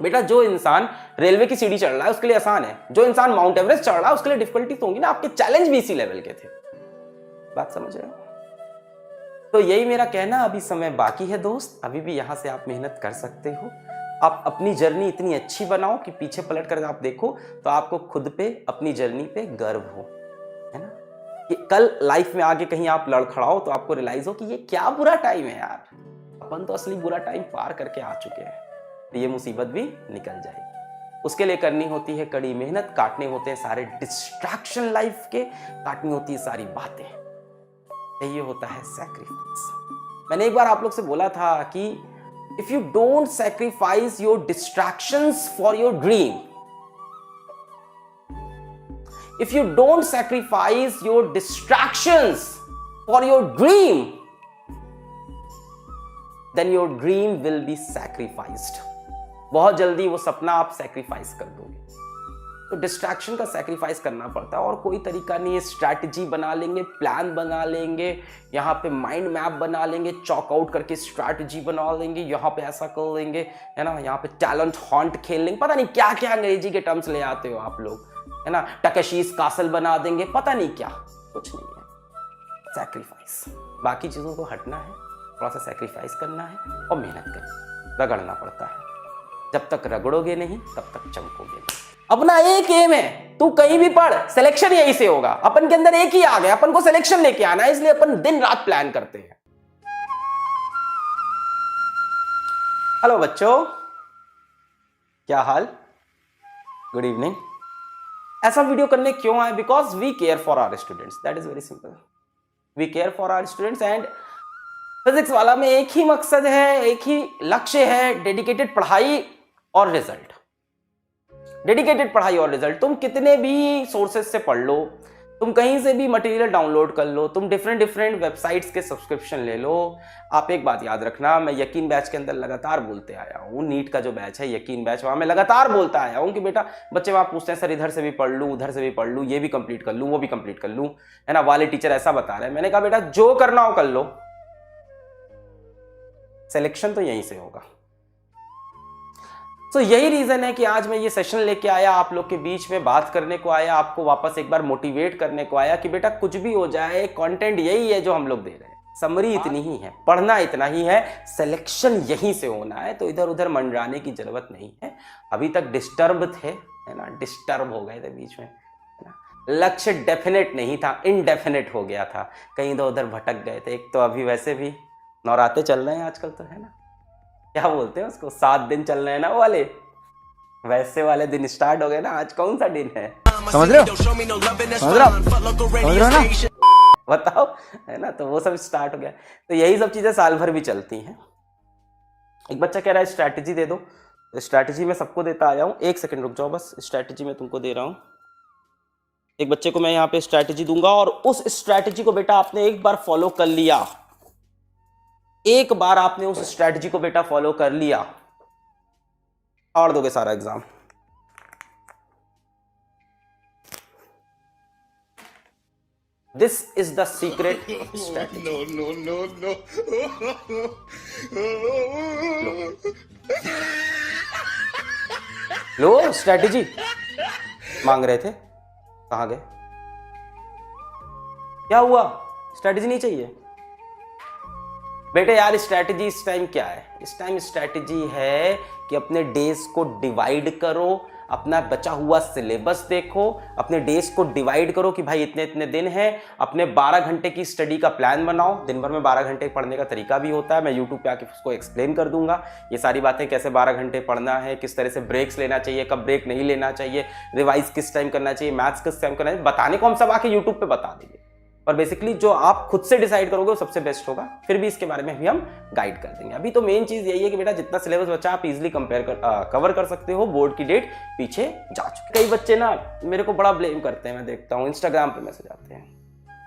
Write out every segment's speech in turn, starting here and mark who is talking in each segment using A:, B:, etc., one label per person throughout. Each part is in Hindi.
A: बेटा जो इंसान रेलवे की सीढ़ी चढ़ रहा है उसके लिए आसान है, जो इंसान माउंट एवरेस्ट चढ़ रहा है उसके लिए डिफिकल्टी तो होंगी ना। आपके चैलेंज भी इसी लेवल के थे, बात समझ रहे हो? तो यही मेरा कहना, अभी समय बाकी है दोस्त, अभी भी यहां से आप मेहनत कर सकते हो। आप अपनी जर्नी इतनी अच्छी बनाओ कि पीछे पलट कर आप देखो तो आपको खुद पे, अपनी जर्नी पे गर्व हो, है ना? कि कल लाइफ में आगे कहीं आप लड़खड़ाओ तो आपको रियलाइज हो कि ये क्या बुरा टाइम है यार, अपन तो असली बुरा टाइम पार करके आ चुके हैं, तो ये मुसीबत भी निकल जाएगी। उसके लिए करनी होती है कड़ी मेहनत, काटने होते हैं सारे डिस्ट्रैक्शन लाइफ के, काटनी होती है सारी बातें, ये होता है सैक्रिफाइस। मैंने एक बार आप लोग से बोला था कि if you don't sacrifice your distractions for your dream, if you don't sacrifice your distractions for your dream, then your dream will be sacrificed. बहुत जल्दी वो सपना आप सैक्रिफाइस कर दोगे। तो डिस्ट्रैक्शन का सैक्रिफाइस करना पड़ता है और कोई तरीका नहीं है। स्ट्रैटेजी बना लेंगे, प्लान बना लेंगे, यहाँ पे माइंड मैप बना लेंगे, चॉक आउट करके स्ट्रैटेजी बना लेंगे, यहाँ पे ऐसा कर लेंगे, है ना, यहाँ पे टैलेंट हॉन्ट खेल लेंगे, पता नहीं क्या क्या अंग्रेजी के टर्म्स ले आते हो आप लोग, है ना, टकशीस कासल बना देंगे, पता नहीं क्या, कुछ नहीं है। सैक्रिफाइस, बाकी चीजों को हटना है, थोड़ा सा सैक्रिफाइस करना है और मेहनत करना, रगड़ना पड़ता है। जब तक रगड़ोगे नहीं तब तक चमकोगे नहीं। अपना एक एम है, तू कहीं भी पढ़, सिलेक्शन यहीं से होगा। अपन के अंदर एक ही आ गया, अपन को सिलेक्शन लेके आना है, इसलिए अपन दिन रात प्लान करते हैं। हेलो बच्चों, क्या हाल? Good evening. ऐसा वीडियो करने क्यों आए? Because we care for our students, that is very simple. We care for our students and Physics Wallah में एक ही मकसद है, एक ही लक्ष्य है, डेडिकेटेड पढ़ाई और रिजल्ट। डेडिकेटेड पढ़ाई और रिजल्ट। तुम कितने भी सोर्सेज से पढ़ लो, तुम कहीं से भी मटेरियल डाउनलोड कर लो, तुम डिफरेंट वेबसाइट्स के सब्सक्रिप्शन ले लो, आप एक बात याद रखना, मैं यकीन बैच के अंदर लगातार बोलते आया हूँ, नीट का जो बैच है यकीन बैच, वहाँ मैं लगातार बोलता आया हूँ कि बेटा बच्चे वहाँ पूछते हैं सर इधर से भी पढ़ लूँ, उधर से भी पढ़ लूँ, ये भी कंप्लीट कर लूँ, वो भी कंप्लीट कर लूँ, है ना, वाले टीचर ऐसा बता रहे हैं। मैंने कहा बेटा जो करना हो कर लो, सिलेक्शन तो यहीं से होगा। तो यही रीजन है कि आज मैं ये सेशन लेके आया, आप लोग के बीच में बात करने को आया, आपको वापस एक बार मोटिवेट करने को आया कि बेटा कुछ भी हो जाए, कंटेंट यही है जो हम लोग दे रहे हैं, समरी इतनी ही है, पढ़ना इतना ही है, सिलेक्शन यहीं से होना है, तो इधर उधर मंडराने की जरूरत नहीं है। अभी तक डिस्टर्ब थे, है ना, डिस्टर्ब हो गए थे बीच में, है ना, लक्ष्य डेफिनेट नहीं था, इनडेफिनेट हो गया था, कहीं इधर उधर भटक गए थे। एक तो अभी वैसे भी नवरात्रे चल रहे हैं आजकल, तो है ना, क्या बोलते हैं उसको, 7 दिन चल रहे हैं ना वाले, वैसे वाले दिन स्टार्ट हो गए ना। आज कौन सा दिन है, समझ रहे हो? समझ रहे हो ना? बताओ, है ना, तो वो सब स्टार्ट हो गया। तो यही सब चीजें साल भर भी चलती हैं। एक बच्चा कह रहा है स्ट्रैटेजी दे दो, स्ट्रैटेजी मैं सबको देता आया हूँ। एक सेकंड रुक जाओ, बस स्ट्रैटेजी मैं तुमको दे रहा हूँ। एक बच्चे को मैं यहाँ पे स्ट्रैटेजी दूंगा और उस स्ट्रैटेजी को बेटा आपने एक बार फॉलो कर लिया, एक बार आपने उस स्ट्रैटेजी को बेटा फॉलो कर लिया, और दोगे सारा exam. This is the secret strategy. No लो स्ट्रैटेजी मांग रहे थे, कहां गए? क्या हुआ? स्ट्रैटेजी नहीं चाहिए बेटे? यार स्ट्रैटेजी इस टाइम क्या है? इस टाइम स्ट्रैटेजी है कि अपने डेज को डिवाइड करो, अपना बचा हुआ सिलेबस देखो, अपने डेज को डिवाइड करो कि भाई इतने इतने दिन हैं, अपने 12 घंटे की स्टडी का प्लान बनाओ। दिन भर में 12 घंटे पढ़ने का तरीका भी होता है, मैं यूट्यूब पे आके उसको एक्सप्लेन कर दूंगा, ये सारी बातें, कैसे 12 घंटे पढ़ना है, किस तरह से ब्रेक्स लेना चाहिए, कब ब्रेक नहीं लेना चाहिए, रिवाइज किस टाइम करना चाहिए, मैथ्स किस टाइम करना चाहिए, बताने को हम सब आके यूट्यूब पे बता देंगे, पर बेसिकली जो आप खुद से डिसाइड करोगे वो सबसे बेस्ट होगा। फिर भी इसके बारे में भी हम गाइड कर देंगे। अभी तो मेन चीज यही है कि बेटा जितना सिलेबस बचा आप इजीली कवर कर सकते हो, बोर्ड की डेट पीछे जा चुकी। कई बच्चे ना मेरे को बड़ा ब्लेम करते हैं, मैं देखता हूँ इंस्टाग्राम पे मैसेज आते हैं,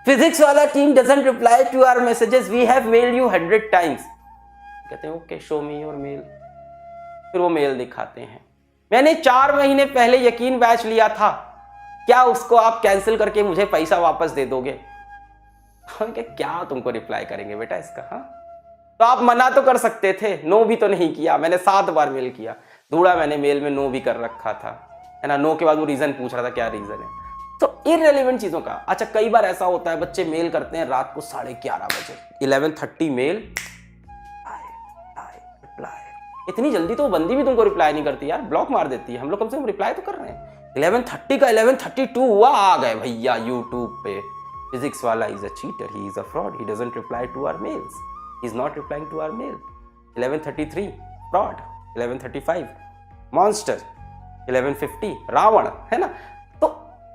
A: फिजिक्स वाला team doesn't reply to our messages, we have mailed you 100 times. कहते हैं okay show me your mail, फिर वो मेल दिखाते हैं। मैंने 4 महीने पहले यकीन बैच लिया था, क्या उसको आप कैंसिल करके मुझे पैसा वापस दे दोगे? क्या तुमको रिप्लाई करेंगे बेटा इसका? हाँ, तो आप मना तो कर सकते थे, नो भी तो नहीं किया, मैंने 7 बार मेल किया, धूड़ा मैंने मेल में नो भी कर रखा था, है ना। नो के बाद वो रीजन पूछ रहा था क्या रीजन है। तो इररिलेवेंट चीजों का। अच्छा, कई बार ऐसा होता है बच्चे मेल करते हैं रात को 11:30 बजे, 11:30 मेल, रिप्लाई। इतनी जल्दी तो वो बंदी भी तुमको रिप्लाई नहीं करती यार, ब्लॉक मार देती है। हम लोग कम से कम रिप्लाई तो कर रहे हैं। 11:30 का 11:32 हुआ, आ गए भैया यूट्यूब पे, फिजिक्स वाला is a cheater, he is a fraud, he doesn't reply to our mails, he is not replying to our mail. 11:33 fraud, 11:35 monster, 11:50 Ravan, है ना। तो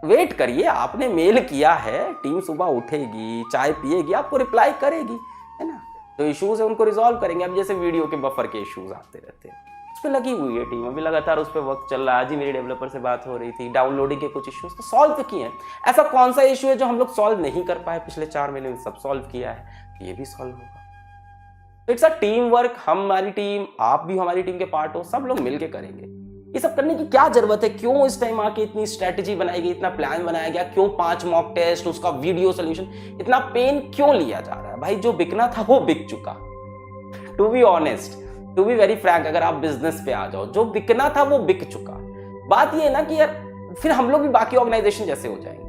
A: वेट करिए, आपने मेल किया है, टीम सुबह उठेगी, चाय पिएगी, आपको रिप्लाई करेगी, है ना। जो इश्यूज है उनको रिजॉल्व करेंगे। अब जैसे वीडियो के बफर के इश्यूज आते रहते हैं, उस पर लगी हुई है टीम, अभी लगातार उस पर वर्क चल रहा है। आज ही मेरी डेवलपर से बात हो रही थी, डाउनलोडिंग के कुछ इश्यूज तो सॉल्व किए हैं। ऐसा कौन सा इशू है जो हम लोग सॉल्व नहीं कर पाए पिछले 4 महीने में? सब सॉल्व किया है, ये भी सॉल्व होगा। It's a team work. हमारी टीम, आप भी हमारी टीम के पार्ट हो, सब लोग मिलके करेंगे। ये सब करने की क्या जरूरत है? क्यों इस टाइम आके इतनी स्ट्रेटेजी बनाई गई, इतना प्लान बनाया गया? क्यों 5 मॉक टेस्ट, उसका वीडियो सोल्यूशन, इतना पेन क्यों लिया जा रहा है? भाई जो बिकना था वो बिक चुका। To be honest, to be very frank, अगर आप बिजनेस पे आ जाओ, जो बिकना था वो बिक चुका। बात ये है ना कि यार फिर हम लोग भी बाकी ऑर्गेनाइजेशन जैसे हो जाएंगे,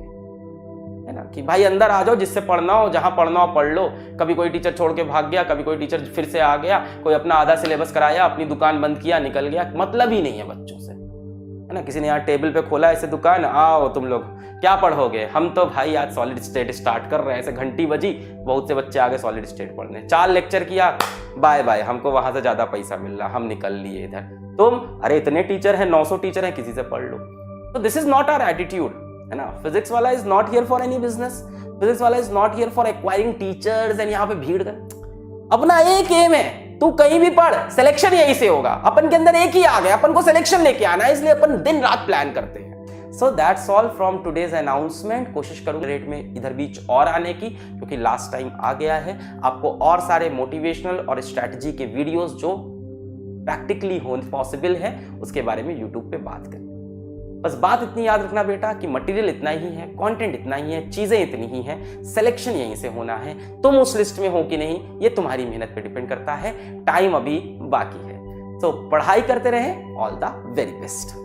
A: है ना, कि भाई अंदर आ जाओ, जिससे पढ़ना हो, जहां पढ़ना हो पढ़ लो। कभी कोई टीचर छोड़ के भाग गया, कभी कोई टीचर फिर से आ गया, कोई अपना आधा सिलेबस कराया, अपनी दुकान बंद किया, निकल गया। मतलब ही नहीं है बच्चों से, है ना। किसी ने यहाँ टेबल पे खोला ऐसे दुकान, आओ तुम लोग क्या पढ़ोगे? हम तो भाई आज सॉलिड स्टेट स्टार्ट कर रहे हैं। ऐसे घंटी बजी, बहुत से बच्चे आ गए सॉलिड स्टेट पढ़ने, 4 लेक्चर किया, बाय बाय, हमको वहां से ज्यादा पैसा मिल रहा, हम निकल लिए इधर। तुम, अरे इतने टीचर हैं, 900 टीचर हैं, किसी से पढ़ लो। तो this is not our attitude, है ना। फिजिक्स वाला is not here for any business, Physics वाला is not here for acquiring teachers and यहाँ पे भीड़ कर। अपना एक एम है, तू कहीं भी पढ़, सिलेक्शन यहीं से होगा। अपन के अंदर एक ही आ गया, अपन को सिलेक्शन लेके आना है, इसलिए अपन दिन रात प्लान करते हैं। So that's all from today's announcement. कोशिश करूंगा रेट में इधर बीच और आने की, क्योंकि लास्ट टाइम आ गया है। आपको और सारे मोटिवेशनल और स्ट्रैटेजी के वीडियोस जो प्रैक्टिकली हो पॉसिबल है, उसके बारे में यूट्यूब पे बात करें। बस बात इतनी याद रखना बेटा कि मटेरियल इतना ही है, कंटेंट इतना ही है, चीजें इतनी ही हैं, सिलेक्शन यहीं से होना है। तुम उस लिस्ट में हो कि नहीं, ये तुम्हारी मेहनत पे डिपेंड करता है। टाइम अभी बाकी है। तो पढ़ाई करते रहें। All the very best.